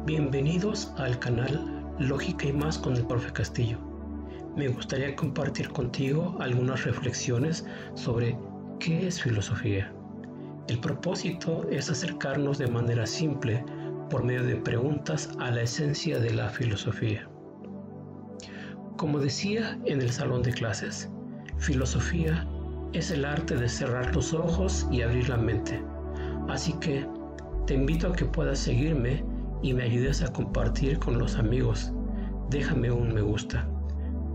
Bienvenidos al canal Lógica y Más con el Profe Castillo. Me gustaría compartir contigo algunas reflexiones sobre qué es filosofía. El propósito es acercarnos de manera simple por medio de preguntas a la esencia de la filosofía. Como decía en el salón de clases, filosofía es el arte de cerrar los ojos y abrir la mente. Así que te invito a que puedas seguirme y me ayudes a compartir con los amigos. Déjame un me gusta.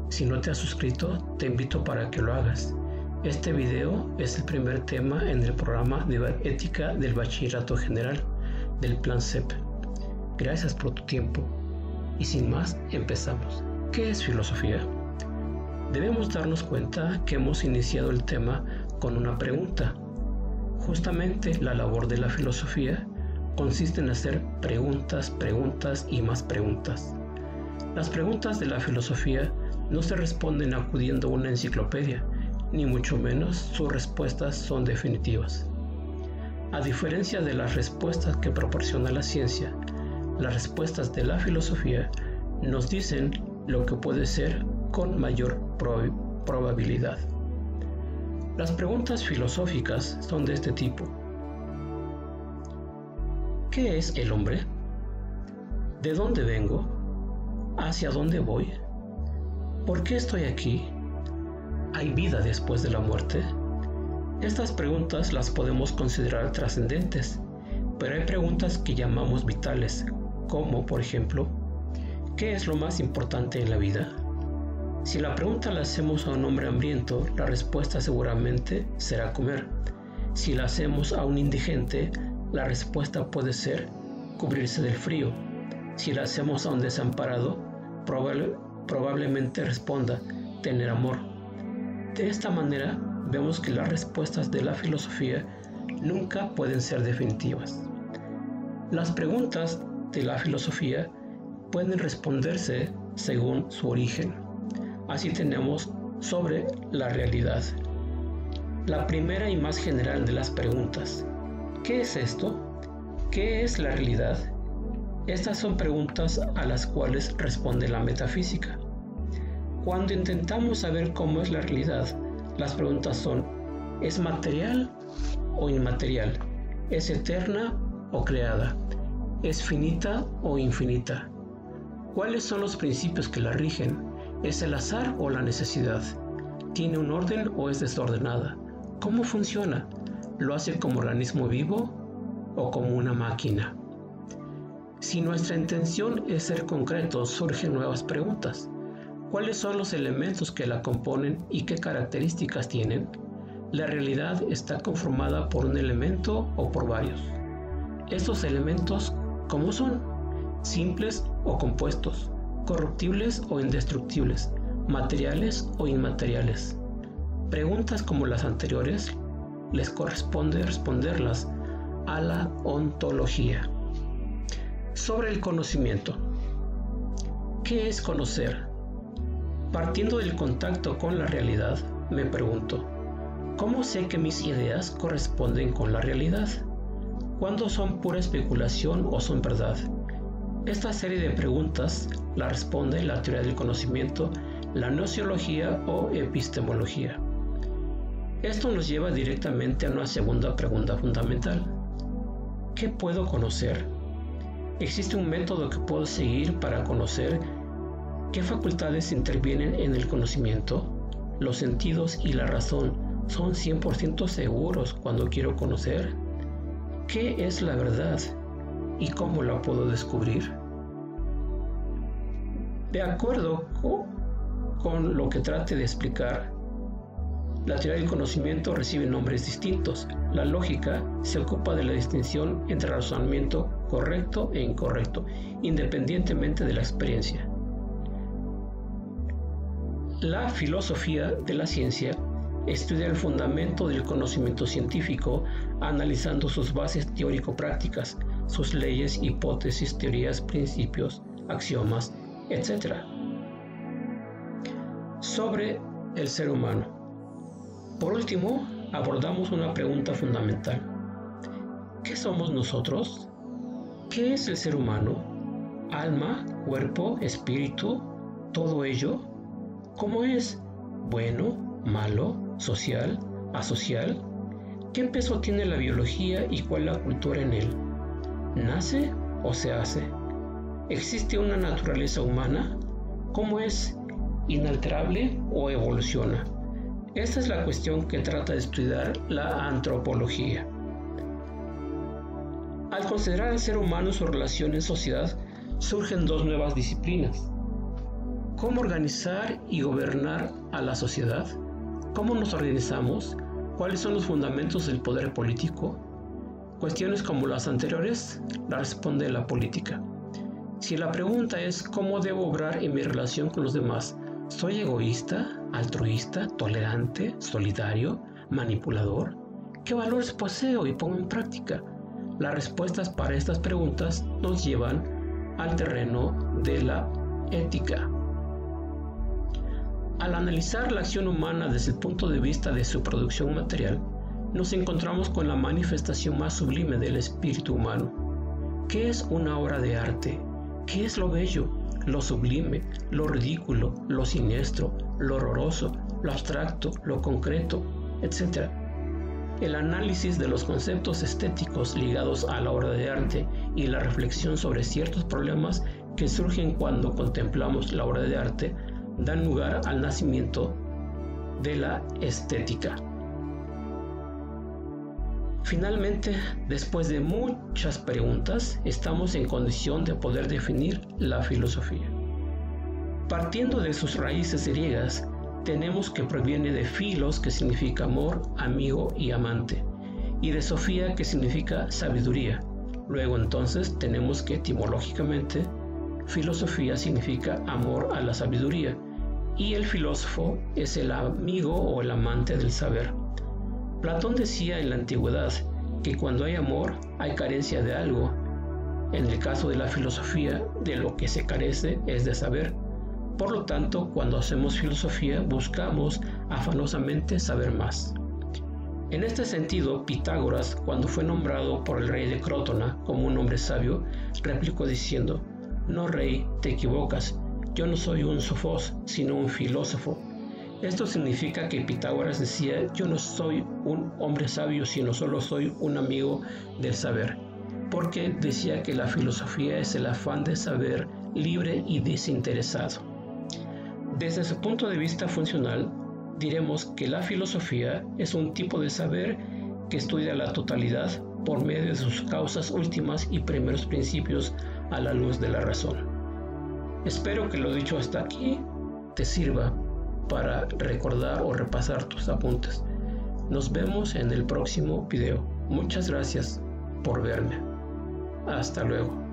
Si no te has suscrito, te invito para que lo hagas. Este video es el primer tema en el programa de ética del Bachillerato General del Plan CEP. Gracias por tu tiempo. Y sin más, empezamos. ¿Qué es filosofía? Debemos darnos cuenta que hemos iniciado el tema con una pregunta. Justamente la labor de la filosofía consiste en hacer preguntas y más preguntas. Las preguntas de la filosofía no se responden acudiendo a una enciclopedia, ni mucho menos sus respuestas son definitivas. A diferencia de las respuestas que proporciona la ciencia, las respuestas de la filosofía nos dicen lo que puede ser con mayor probabilidad. Las preguntas filosóficas son de este tipo. ¿Qué es el hombre? ¿De dónde vengo? ¿Hacia dónde voy? ¿Por qué estoy aquí? ¿Hay vida después de la muerte? Estas preguntas las podemos considerar trascendentes, pero hay preguntas que llamamos vitales, como por ejemplo, ¿qué es lo más importante en la vida? Si la pregunta la hacemos a un hombre hambriento, la respuesta seguramente será comer. Si la hacemos a un indigente, la respuesta puede ser cubrirse del frío. Si la hacemos a un desamparado, probablemente responda tener amor. De esta manera, vemos que las respuestas de la filosofía nunca pueden ser definitivas. Las preguntas de la filosofía pueden responderse según su origen. Así tenemos sobre la realidad. La primera y más general de las preguntas. ¿Qué es esto? ¿Qué es la realidad? Estas son preguntas a las cuales responde la metafísica. Cuando intentamos saber cómo es la realidad, las preguntas son: ¿es material o inmaterial? ¿Es eterna o creada? ¿Es finita o infinita? ¿Cuáles son los principios que la rigen? ¿Es el azar o la necesidad? ¿Tiene un orden o es desordenada? ¿Cómo funciona? ¿Lo hace como organismo vivo o como una máquina? Si nuestra intención es ser concretos, surgen nuevas preguntas. ¿Cuáles son los elementos que la componen y qué características tienen? ¿La realidad está conformada por un elemento o por varios? ¿Estos elementos cómo son? ¿Simples o compuestos? ¿Corruptibles o indestructibles? ¿Materiales o inmateriales? Preguntas como las anteriores les corresponde responderlas a la ontología. Sobre el conocimiento. ¿Qué es conocer? Partiendo del contacto con la realidad, me pregunto, ¿cómo sé que mis ideas corresponden con la realidad? ¿Cuándo son pura especulación o son verdad? Esta serie de preguntas la responde la teoría del conocimiento, la gnoseología o epistemología. Esto nos lleva directamente a una segunda pregunta fundamental. ¿Qué puedo conocer? ¿Existe un método que puedo seguir para conocer? ¿Qué facultades intervienen en el conocimiento? ¿Los sentidos y la razón son 100% seguros cuando quiero conocer? ¿Qué es la verdad? ¿Y cómo la puedo descubrir? De acuerdo con lo que trate de explicar, la teoría del conocimiento recibe nombres distintos. La lógica se ocupa de la distinción entre razonamiento correcto e incorrecto, independientemente de la experiencia. La filosofía de la ciencia estudia el fundamento del conocimiento científico, analizando sus bases teórico-prácticas, sus leyes, hipótesis, teorías, principios, axiomas, etc. Sobre el ser humano. Por último, abordamos una pregunta fundamental. ¿Qué somos nosotros? ¿Qué es el ser humano? alma, cuerpo, espíritu, todo ello, ¿cómo es? Bueno, malo, social, asocial. ¿Qué peso tiene la biología y cuál la cultura en él? ¿Nace o se hace? ¿Existe una naturaleza humana? ¿Cómo es? ¿Inalterable o evoluciona? Esta es la cuestión que trata de estudiar la antropología. Al considerar al ser humano su relación en sociedad, surgen dos nuevas disciplinas. ¿Cómo organizar y gobernar a la sociedad? ¿Cómo nos organizamos? ¿Cuáles son los fundamentos del poder político? Cuestiones como las anteriores las responde la política. Si la pregunta es ¿cómo debo obrar en mi relación con los demás? ¿Soy egoísta, altruista, tolerante, solidario, manipulador? ¿Qué valores poseo y pongo en práctica? Las respuestas para estas preguntas nos llevan al terreno de la ética. Al analizar la acción humana desde el punto de vista de su producción material, nos encontramos con la manifestación más sublime del espíritu humano. ¿Qué es una obra de arte? ¿Qué es lo bello, lo sublime, lo ridículo, lo siniestro, lo horroroso, lo abstracto, lo concreto, etc.? El análisis de los conceptos estéticos ligados a la obra de arte y la reflexión sobre ciertos problemas que surgen cuando contemplamos la obra de arte dan lugar al nacimiento de la estética. Finalmente, después de muchas preguntas, estamos en condición de poder definir la filosofía. Partiendo de sus raíces griegas, tenemos que proviene de filos, que significa amor, amigo y amante, y de sofía, que significa sabiduría. Luego entonces tenemos que etimológicamente filosofía significa amor a la sabiduría, y el filósofo es el amigo o el amante del saber. Platón decía en la antigüedad que cuando hay amor hay carencia de algo. En el caso de la filosofía, de lo que se carece es de saber. Por lo tanto, cuando hacemos filosofía buscamos afanosamente saber más. En este sentido, Pitágoras, cuando fue nombrado por el rey de Crótona como un hombre sabio, replicó diciendo: «No, rey, te equivocas. Yo no soy un sofós, sino un filósofo». Esto significa que Pitágoras decía: yo no soy un hombre sabio, sino solo soy un amigo del saber, porque decía que la filosofía es el afán de saber libre y desinteresado. Desde su punto de vista funcional, diremos que la filosofía es un tipo de saber que estudia la totalidad por medio de sus causas últimas y primeros principios a la luz de la razón. Espero que lo dicho hasta aquí te sirva para recordar o repasar tus apuntes. Nos vemos en el próximo video. Muchas gracias por verme. Hasta luego.